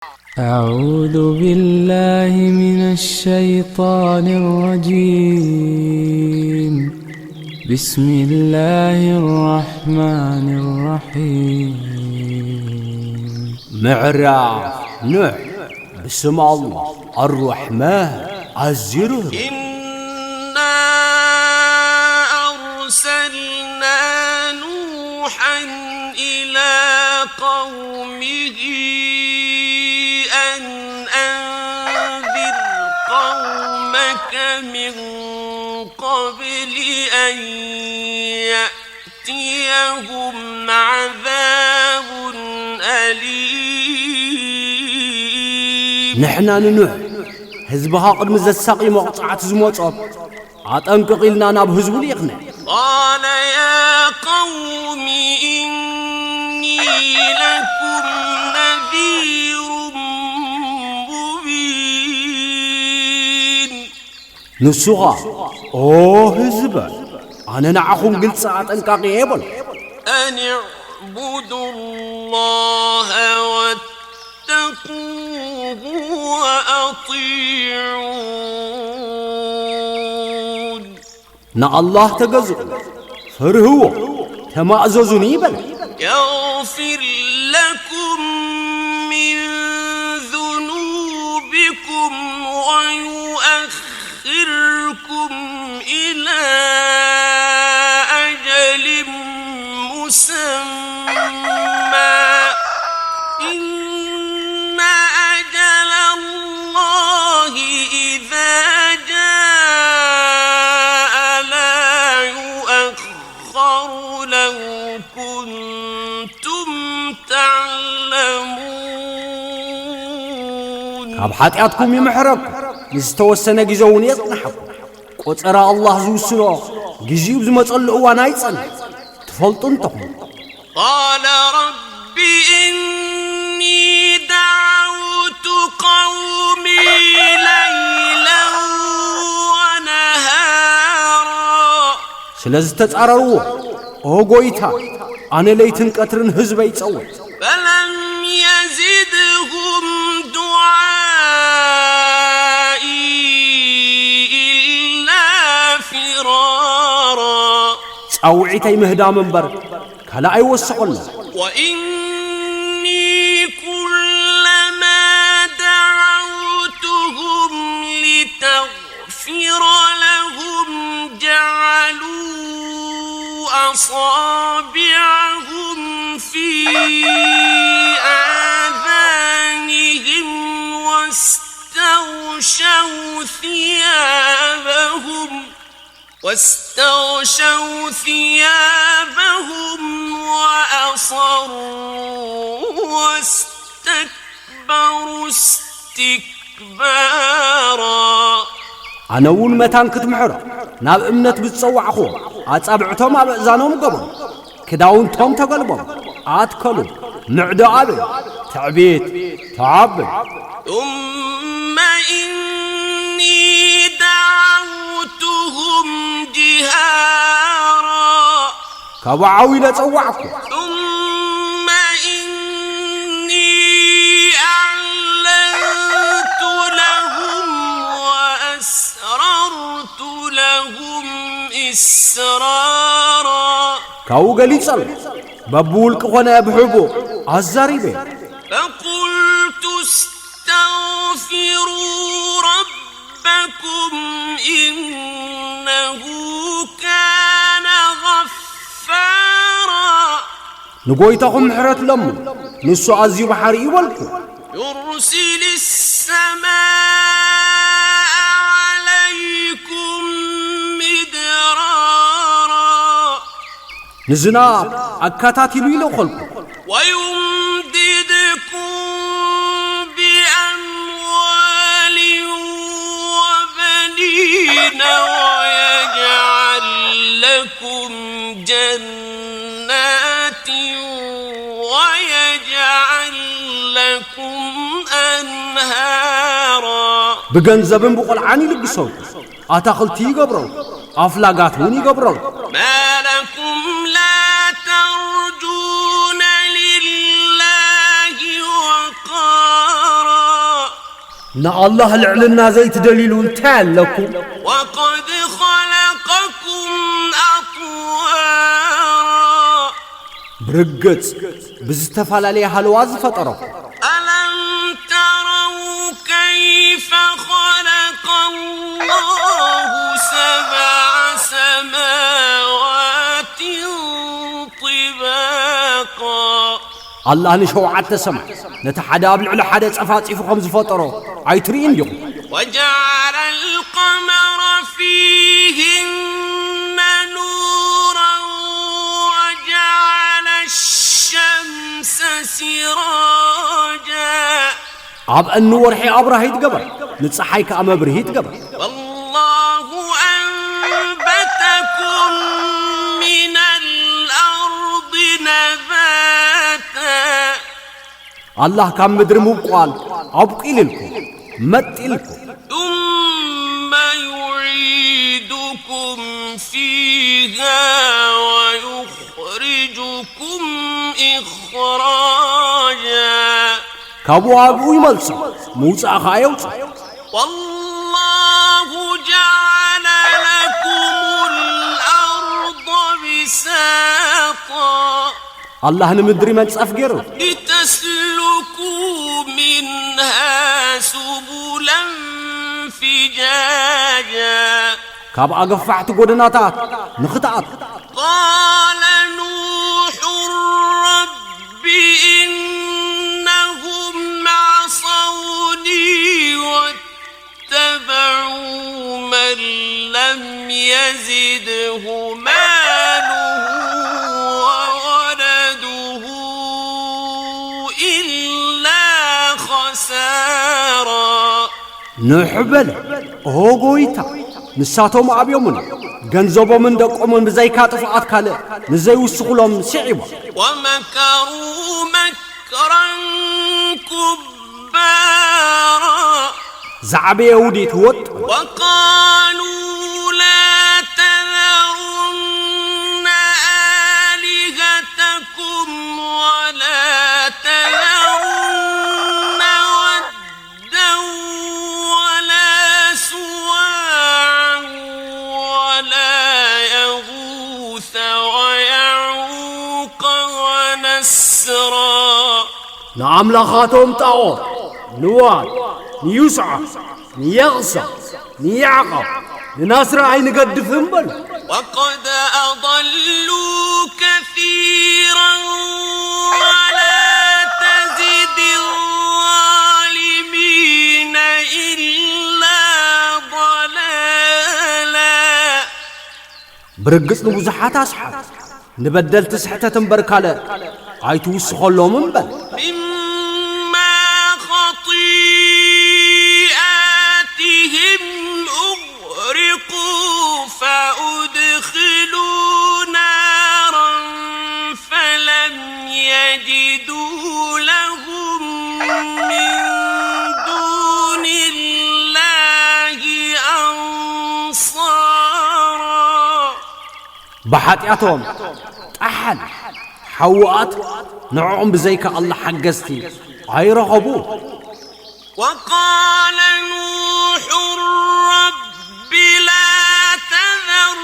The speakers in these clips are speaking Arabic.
أعوذ بالله من الشيطان الرجيم. بسم الله الرحمن الرحيم. معراف نوح بسم الله الرحمن الزرر. إنا أرسلنا نوحا إلى قومه أن أنذر قومك من قبل أن يأتيهم عذاب أليم. نحنا نوح حزبها قد مزساقي مقطعات زموصب أطنقق لنا ناب حزب ليقنا. قال يا قوم إني لكم نذير مبين. نسوغا أوه حزب أنا نعخم قلت ساعة أنقاقي يبل أن اعبدوا الله واتقوه وأطيعون. نا الله تجزو فرهو تمأززني بل يغفر لكم من ذنوبكم ويؤخركم إلى أجل مسمى إن أجل الله إذا جاء لا يؤخر لو كنتم تعلمون. كاب حاتياتكم يمحرك نستوسنا جزون يطنحكم قطرا الله زوسنو جزيب زمصل وانا يصن تفلطنتكم. قال رب إني دعوت قومي ليلا ونهارا. سلازي تتصارروا او غويتا انا ليتن قطرن حزب يصوت فلم يزدهم دعائي إلا فرارا. صوعيتي مهدا منبر كلا اي وسقنا. وإني كلما دعوتهم لتغفر لهم جعلوا أصابعهم في آذانهم واستغشوا ثيابهم وأصروا واستكبروا استكبارا. أنا أول متان كتمحر ناب امنت بتصوعخو أصابعتهم أبأذانهم قبل كداونتهم تقلبهم أتكلوا معدة عبد تعبيت تعبد. ثم إني دعوتهم جهارا كبعوي لتصوعكو. ثم إني أعلنت لهم وأسررت لهم إسرارا. كاو قليصل بابولك وانا بحبو الزاريبي. فقلت استغفروا ربكم إنه كان غفارا. نقويتهم محرات لهم نسو عزي بحري والكو يرسل السماء عليكم مدرارا نزناب أكاتاتي ليلو خلقو ويمددكم بأموال وبنين ويجعل لكم جنات ويجعل لكم أنهارا. بجنزبن بقول عني لبسوا أتاخلتي قبرو أفلاقاتوني قبرو. ما لكم لا ترجون لله وقارا. نا الله العلنا زيت دليل تال لكم وقد خلقكم أطوارا برقت بزتفال عليها الواز فطركم ألم تروا كيف خلق الله سبع سماوات طباقا الله نشوعت سمع نتحدى على حدا صفات في خمس فطرة عيترين يوم وجعل القمر فيهن نورا وجعل الشمس سراجا عب النور حي أبره يتقبل نتصحيك أما بره يتقبل والله أنبتكم من الأرض نباتا الله كان مدر مبقال أبقي لكم مت لكم ثم يعيدكم فيها ويخرجكم إخراجا كابو أبو يملسا موسى خايوت والله جعل لكم الأرض بساطا الله نمدري من تسافجر لتسلكوا منها سبلا فجاجا كاب أقفعت قدناتات نخطعت قال نوح رب إنهم عصوني واتبعوا من لم يزده ماله وولده إلا خسارا نحبل هو قويتا نساتهم أبيومنا جنزبوا من دقومن بزيكات فعات كاله نزي وسخلهم سعيبا ومكروا مكرا كبارا زعبي يهودي توت وقالوا لا تذرن آلهتكم ولا تذرن ودا ولا سواعا ولا يغوث ويعوق ونسرا نعم لخاتهم طاغوت نوال نيسعى نيغسى نيعقب نناصر عين قد فنبل وقد أضلوا كثيرا ولا تزد الظالمين إلا ضلالا برقص نبوزحات أصحاب نبدل تسحتة تنبركالة عيتو وسخلو منبل مما خطيئاتهم أغرقوا فأدخلوا نارا فلم يجدوا لهم من دون الله أنصارا بحاتياتهم أحد حوات نعم بزيك الله حقستي عيرغبوه وقال نوح رب لا تذر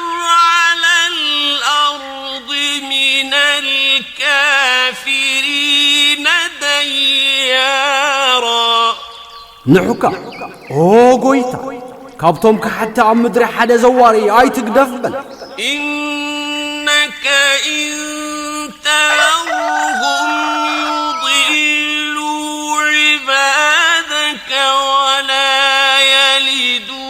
على الأرض من الكافرين ديارا نحكا قويتا كابتم حتى عم مدري حدا زواري اي تقدفبل إنك إن تذرهم يضلوا عبادك ولا يلدوا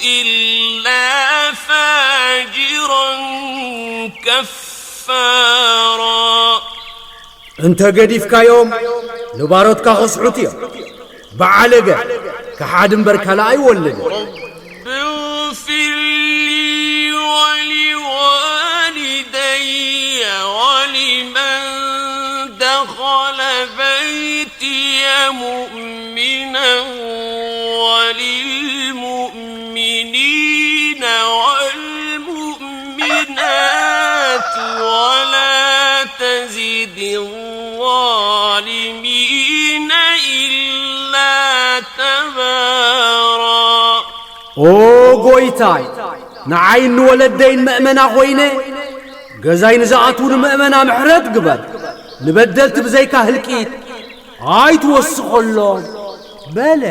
إلا فاجرا كفارا انت قديفك يوم نبارتك خصعتي بعلقة كحادم بركلا اي ولد رب اغفر لي ولوالدي ولمن دخل بيتي مؤمنا وللمؤمنين والمؤمنات ولا تزد الظالمين إلا ጎይታይ ንዓይን ወለደይን መእመና ኾይነ ገዛይ ንዝኣትውን መእመና ምሕረት ግበር ንበደልቲ ብዘይካ ህልቂት ኣይትወስኾሎም በለ